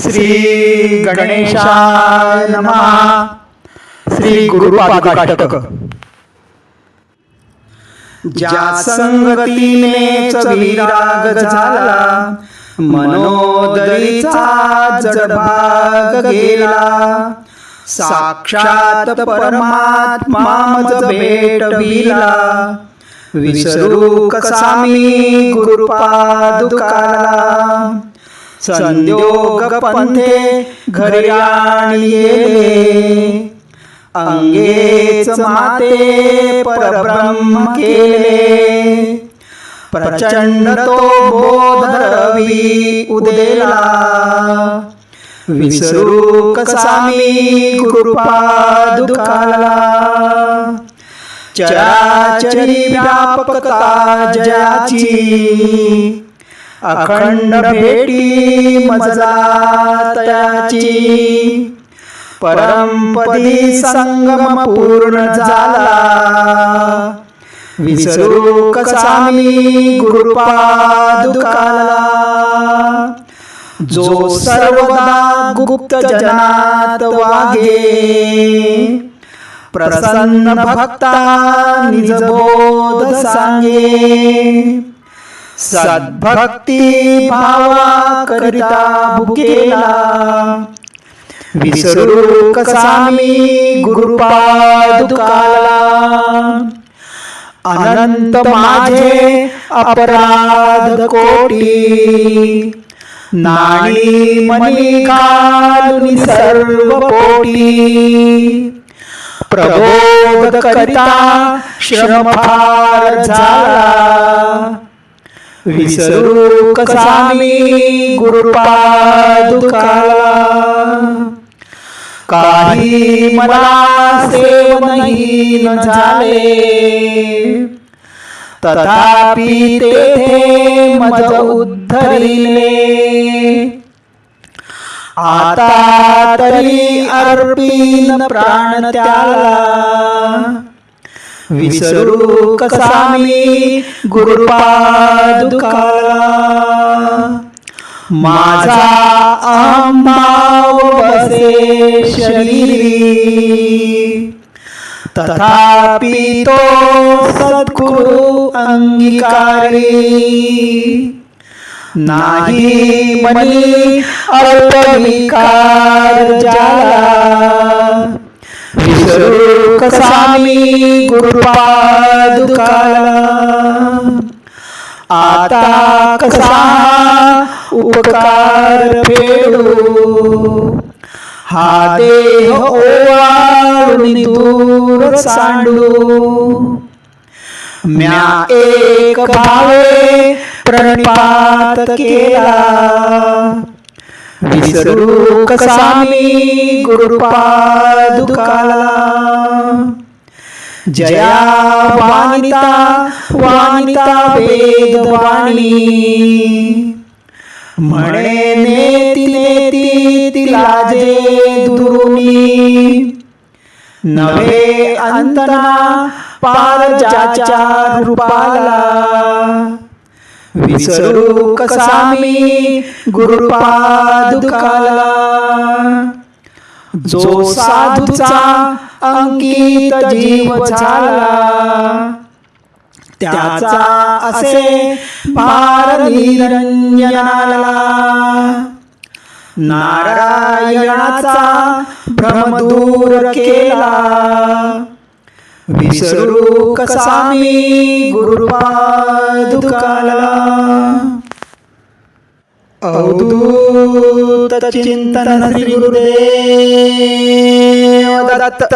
श्री गणेशाय नमः. श्री गुरुपादुकाष्टक. ज्या संगतीनेच विराग झाला, मनोदरीचा जडभाग गेला. साक्षात परमात्मा मज भेटविला, विसरू कसा मी गुरुपादुकाला. संयोग पंथे घरी आणले, अंगेच माते परब्रह्म केले. प्रचंड तो बोधरवी उदेला, विसरू कसा मी गुरुपादुकाला. चराचरी व्यापकता जयाची, अखंड भेटी मजला तयाची. परमपदी संगम पूर्ण झाला, विसरू कसा मी गुरुपादुकाला. जो सर्वदा गुप्त जनात वागे, प्रसन्न भक्ता निजबोध सांगे. सद्भक्ती भावा करिता भुकेला, विसरू कसा मी गुरुपादुकाला. अनंत माझे अपराध कोटी, नाणी मणी घालून सर्व पोटी. प्रबोध करिता श्रम फार झाला, विसरू कसा मी गुरुपादुकाला. काही मला सेवनही न झाले, तथापि तेथे मज उद्धरिले. आता तरी अर्पीन प्राण त्याला, विसरू कसा मी गुरुपादुकाला. माझा अहंभाव बसे शरीरी, तथापि तो सद्गुरु अंगीकारी. नाही मनी अल्पविकार जाला, विसरू कसा मी गुरुपादुकाला. आता कसा उपकार फेडू, हा देह ओवाळून दूर सांडू. म्या एक भावे प्रणिपात केला, विसरू कसा मी गुरुपादुकाला. जया वानिता वानिता वेदवाणी, म्हणे नेती नेती तिला जे दुरुनी. नवे अंतना पार ज्याच्या रूपाला, विसरू कसा मी गुरुपादुकाला. जो साधूचा अंकित जीव झाला, त्याचा असे भार निरंजनाला. नारायणाचा भ्रम दूर केला, विसरू कसा मी गुरुपादुकाला. अवधूत चिंतन श्री गुरुदेव दत्त.